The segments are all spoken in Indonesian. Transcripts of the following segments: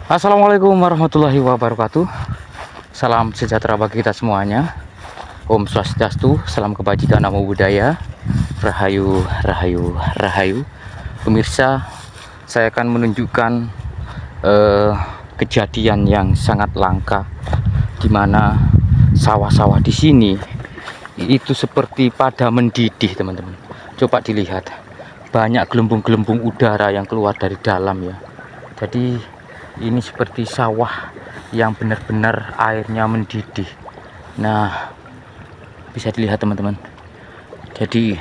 Assalamualaikum warahmatullahi wabarakatuh. Salam sejahtera bagi kita semuanya. Om Swastiastu, salam kebajikan, namo buddhaya, rahayu, rahayu, rahayu. Pemirsa, saya akan menunjukkan kejadian yang sangat langka, di mana sawah-sawah di sini itu seperti pada mendidih, teman-teman. Coba dilihat, banyak gelembung-gelembung udara yang keluar dari dalam ya. Jadi ini seperti sawah yang benar-benar airnya mendidih. Nah, bisa dilihat teman-teman. Jadi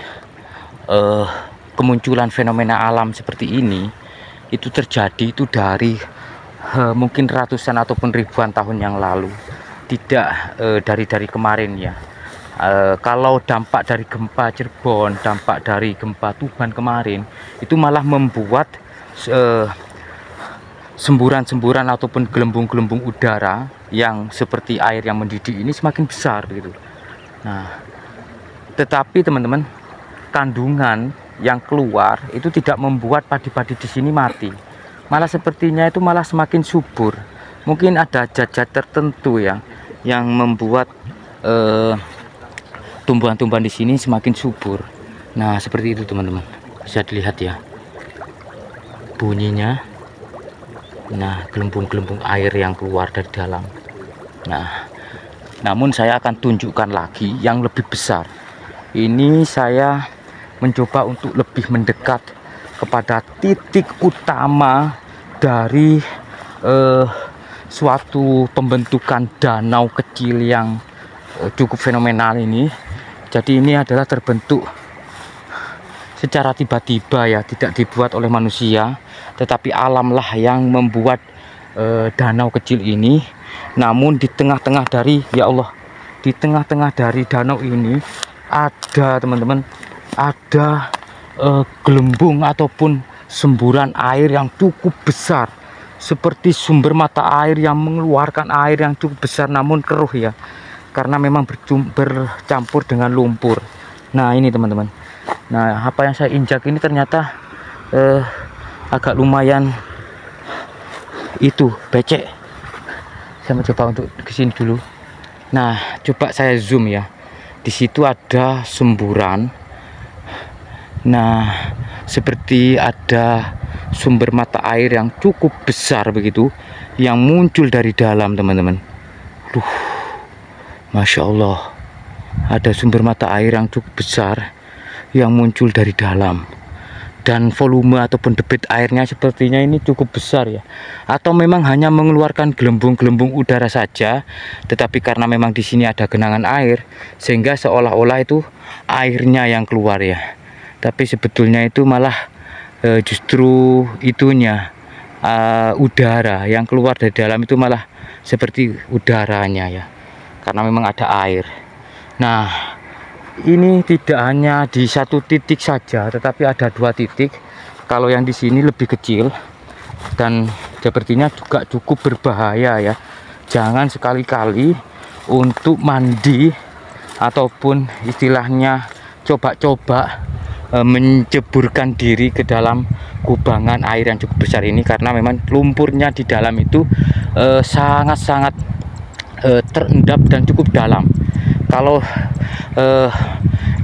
kemunculan fenomena alam seperti ini itu terjadi itu dari mungkin ratusan ataupun ribuan tahun yang lalu. Tidak dari kemarin ya. Kalau dampak dari gempa Cirebon, dampak dari gempa Tuban kemarin, itu malah membuat semburan-semburan ataupun gelembung-gelembung udara yang seperti air yang mendidih ini semakin besar gitu. Nah, tetapi teman-teman, kandungan yang keluar itu tidak membuat padi-padi di sini mati. Malah sepertinya itu malah semakin subur. Mungkin ada zat-zat tertentu ya yang membuat tumbuhan-tumbuhan di sini semakin subur. Nah, seperti itu teman-teman. Bisa dilihat ya bunyinya. Nah, gelembung-gelembung air yang keluar dari dalam. Nah, namun saya akan tunjukkan lagi yang lebih besar. Ini saya mencoba untuk lebih mendekat kepada titik utama dari suatu pembentukan danau kecil yang cukup fenomenal ini. Jadi ini adalah terbentuk secara tiba-tiba ya, tidak dibuat oleh manusia, tetapi alamlah yang membuat danau kecil ini. Namun di tengah-tengah dari, ya Allah, di tengah-tengah dari danau ini ada teman-teman, ada gelembung ataupun semburan air yang cukup besar, seperti sumber mata air yang mengeluarkan air yang cukup besar namun keruh ya, karena memang bercampur dengan lumpur. Nah ini teman-teman, nah apa yang saya injak ini ternyata agak lumayan itu becek. Saya mencoba untuk kesini dulu. Nah, coba saya zoom ya. Di situ ada semburan. Nah, seperti ada sumber mata air yang cukup besar begitu, yang muncul dari dalam teman-teman. Masya Allah, ada sumber mata air yang cukup besar yang muncul dari dalam. Dan volume ataupun debit airnya sepertinya ini cukup besar ya, atau memang hanya mengeluarkan gelembung-gelembung udara saja, tetapi karena memang di sini ada genangan air sehingga seolah-olah itu airnya yang keluar ya, tapi sebetulnya itu malah justru itunya udara yang keluar dari dalam itu malah seperti udaranya ya, karena memang ada air. Nah, ini tidak hanya di satu titik saja, tetapi ada dua titik. Kalau yang di sini lebih kecil dan sepertinya juga cukup berbahaya ya. Jangan sekali-kali untuk mandi ataupun istilahnya coba-coba menceburkan diri ke dalam kubangan air yang cukup besar ini, karena memang lumpurnya di dalam itu sangat-sangat terendap dan cukup dalam. Kalau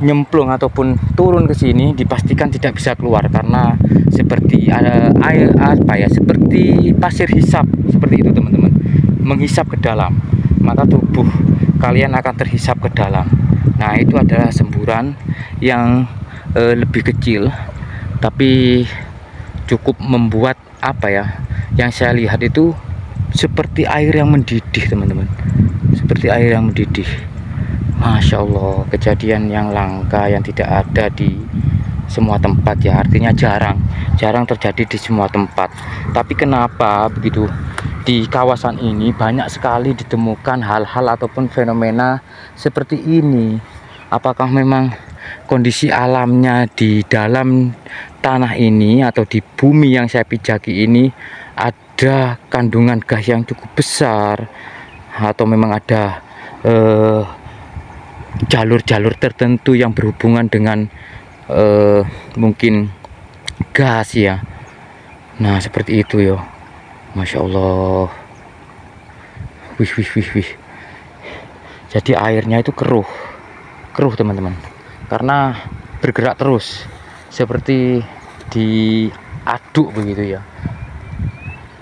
nyemplung ataupun turun ke sini dipastikan tidak bisa keluar, karena seperti air apa ya, seperti pasir hisap seperti itu teman-teman, menghisap ke dalam, maka tubuh kalian akan terhisap ke dalam. Nah, itu adalah semburan yang lebih kecil tapi cukup membuat apa ya, yang saya lihat itu seperti air yang mendidih teman-teman, seperti air yang mendidih. Masya Allah, kejadian yang langka yang tidak ada di semua tempat ya, artinya jarang terjadi di semua tempat. Tapi kenapa begitu di kawasan ini banyak sekali ditemukan hal-hal ataupun fenomena seperti ini? Apakah memang kondisi alamnya di dalam tanah ini atau di bumi yang saya pijaki ini ada kandungan gas yang cukup besar, atau memang ada jalur-jalur tertentu yang berhubungan dengan mungkin gas ya. Nah, seperti itu yo. Masya Allah. Wih, wih, wih, wih. Jadi airnya itu keruh teman-teman, karena bergerak terus seperti diaduk begitu ya.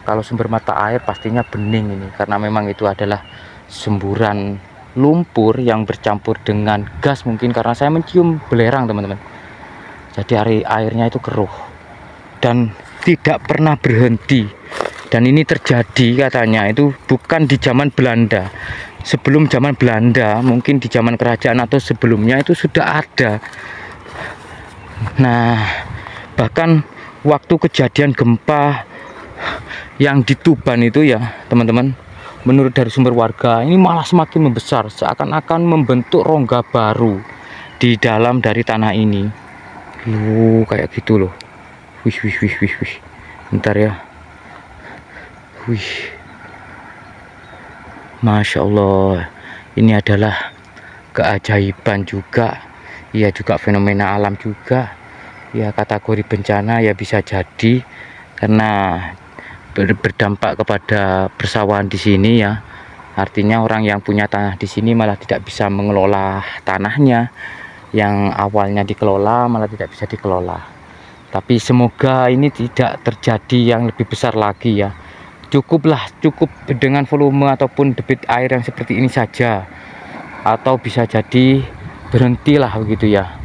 Kalau sumber mata air pastinya bening ini, karena memang itu adalah semburan lumpur yang bercampur dengan gas, mungkin karena saya mencium belerang teman-teman. Jadi airnya itu keruh dan tidak pernah berhenti. Dan ini terjadi katanya itu bukan di zaman Belanda. Sebelum zaman Belanda, mungkin di zaman kerajaan atau sebelumnya itu sudah ada. Nah, bahkan waktu kejadian gempa yang di Tuban itu ya teman-teman, menurut dari sumber warga, ini malah semakin membesar, seakan-akan membentuk rongga baru di dalam dari tanah ini. Kayak gitu loh. Wih, wih, wih, wih, wih. Bentar ya. Wih, Masya Allah, ini adalah keajaiban juga, ya juga fenomena alam juga, ya kategori bencana ya bisa jadi, karena berdampak kepada persawahan di sini ya. Artinya orang yang punya tanah di sini malah tidak bisa mengelola tanahnya, yang awalnya dikelola malah tidak bisa dikelola. Tapi semoga ini tidak terjadi yang lebih besar lagi ya. Cukup dengan volume ataupun debit air yang seperti ini saja, atau bisa jadi berhentilah begitu ya.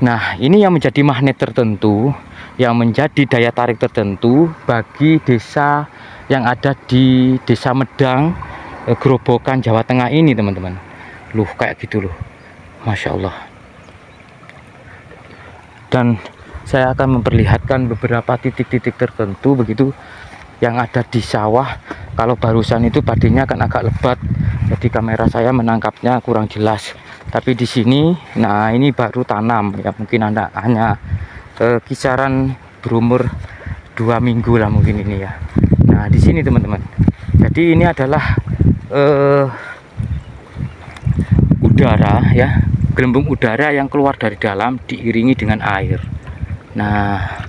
Nah, ini yang menjadi magnet tertentu, yang menjadi daya tarik tertentu bagi desa yang ada di Desa Medang, Grobogan, Jawa Tengah ini teman-teman. Kayak gitu loh, Masya Allah. Dan saya akan memperlihatkan beberapa titik-titik tertentu begitu yang ada di sawah. Kalau barusan itu padinya kan agak lebat, jadi kamera saya menangkapnya kurang jelas. Tapi di sini, nah ini baru tanam ya, mungkin hanya kisaran berumur 2 minggu lah mungkin ini ya. Nah di sini teman-teman, jadi ini adalah udara ya, gelembung udara yang keluar dari dalam diiringi dengan air. Nah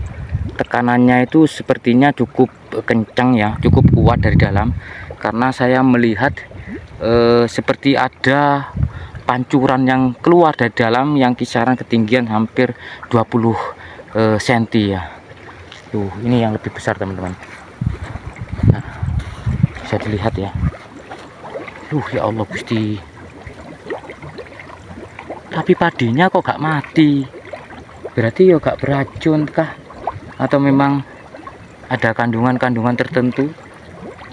tekanannya itu sepertinya cukup kencang ya, cukup kuat dari dalam, karena saya melihat seperti ada pancuran yang keluar dari dalam yang kisaran ketinggian hampir 20 cm ya. Ini yang lebih besar teman-teman. Nah, bisa dilihat ya. Ya Allah Gusti. Tapi padinya kok gak mati? Berarti ya gak beracun kah? Atau memang ada kandungan-kandungan tertentu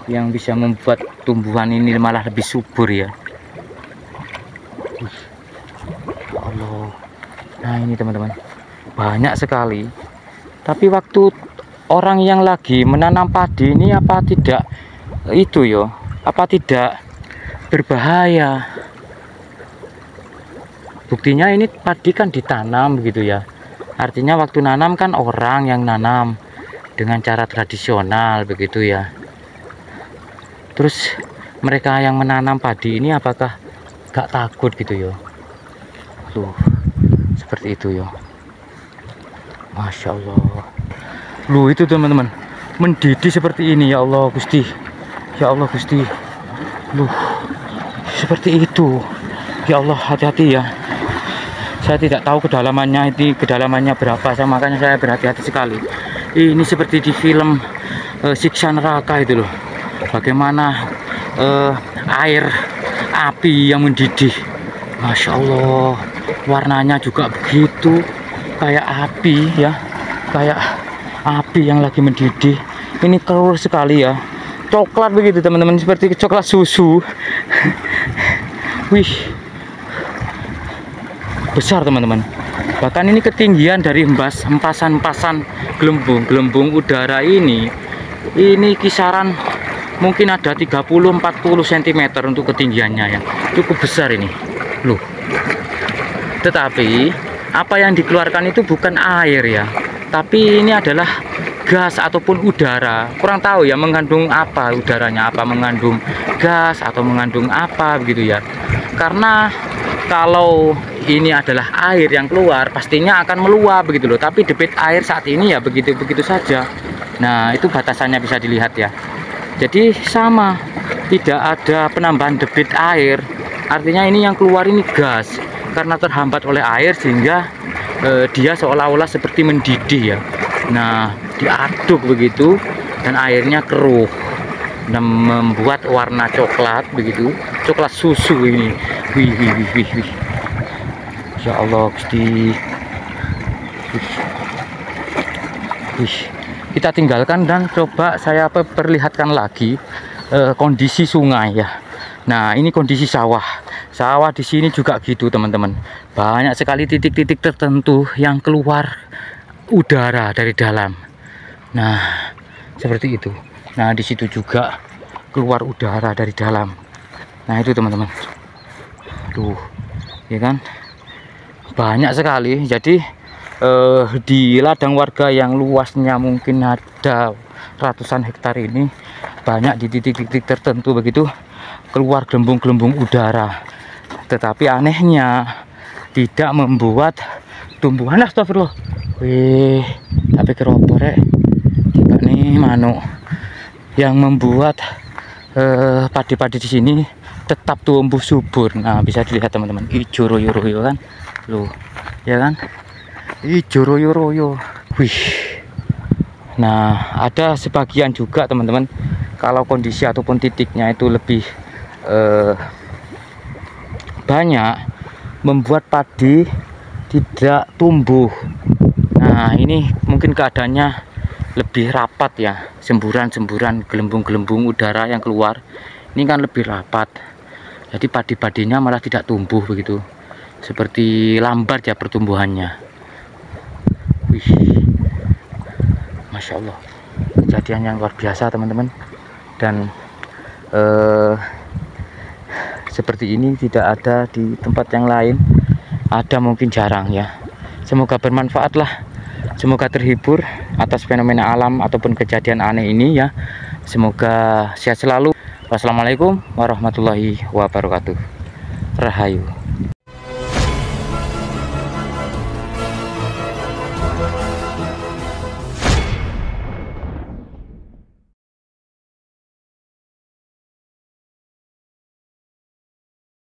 yang bisa membuat tumbuhan ini malah lebih subur ya. Ya Allah. Nah ini teman-teman, banyak sekali. Tapi waktu orang yang lagi menanam padi ini apa tidak itu yo, apa tidak berbahaya? Buktinya ini padi kan ditanam begitu ya. Artinya waktu nanam kan orang yang nanam dengan cara tradisional begitu ya. Terus mereka yang menanam padi ini apakah gak takut gitu yo? Seperti itu yo. Masya Allah. Itu teman-teman, mendidih seperti ini ya Allah Gusti. Ya Allah Gusti. Seperti itu. Ya Allah, hati-hati ya. Saya tidak tahu kedalamannya berapa, makanya saya berhati-hati sekali. Ini seperti di film Siksa Neraka itu loh. Bagaimana air api yang mendidih. Masya Allah, warnanya juga begitu, kayak api ya, kayak api yang lagi mendidih. Ini keruh sekali ya, coklat begitu teman-teman, seperti coklat susu. Wih, besar teman-teman. Bahkan ini ketinggian dari empasan-empasan gelembung udara ini kisaran mungkin ada 30-40 cm untuk ketinggiannya ya, cukup besar ini loh. Tetapi apa yang dikeluarkan itu bukan air ya, tapi ini adalah gas ataupun udara. Kurang tahu ya mengandung apa udaranya, apa mengandung gas atau mengandung apa begitu ya. Karena kalau ini adalah air yang keluar pastinya akan meluap begitu loh, tapi debit air saat ini ya begitu-begitu saja. Nah, itu batasannya bisa dilihat ya. Jadi sama, tidak ada penambahan debit air. Artinya ini yang keluar ini gas, karena terhambat oleh air sehingga dia seolah-olah seperti mendidih ya. Nah, diaduk begitu dan airnya keruh dan membuat warna coklat begitu, coklat susu ini. Wih, wih, wih, wih, wih. Ya Allah, Gusti. Wih. Kita tinggalkan dan coba saya perlihatkan lagi kondisi sungai ya. Nah, ini kondisi sawah. Sawah di sini juga gitu, teman-teman. Banyak sekali titik-titik tertentu yang keluar udara dari dalam. Nah, seperti itu. Nah, di situ juga keluar udara dari dalam. Nah, itu teman-teman. Tuh, ya kan? Banyak sekali. Jadi di ladang warga yang luasnya mungkin ada ratusan hektar ini, banyak di titik-titik tertentu begitu keluar gelembung-gelembung udara. Tetapi anehnya tidak membuat tumbuhan. Astagfirullah. Wih, tapi keropor ya. Tiba nih manuk yang membuat padi-padi di sini tetap tumbuh subur. Nah, bisa dilihat teman-teman, hijau royo-royo kan, loh, ya kan, hijau royo-royo. Wih. Nah, ada sebagian juga teman-teman, kalau kondisi ataupun titiknya itu lebih banyak, membuat padi tidak tumbuh. Nah, ini mungkin keadaannya lebih rapat ya, semburan-semburan gelembung-gelembung udara yang keluar ini kan lebih rapat, jadi padi-padinya malah tidak tumbuh begitu, seperti lambat ya pertumbuhannya. Wih, Masya Allah, kejadian yang luar biasa teman-teman. Dan seperti ini tidak ada di tempat yang lain, ada mungkin jarang ya. Semoga bermanfaat lah, semoga terhibur atas fenomena alam ataupun kejadian aneh ini ya. Semoga sehat selalu. Wassalamualaikum warahmatullahi wabarakatuh. Rahayu.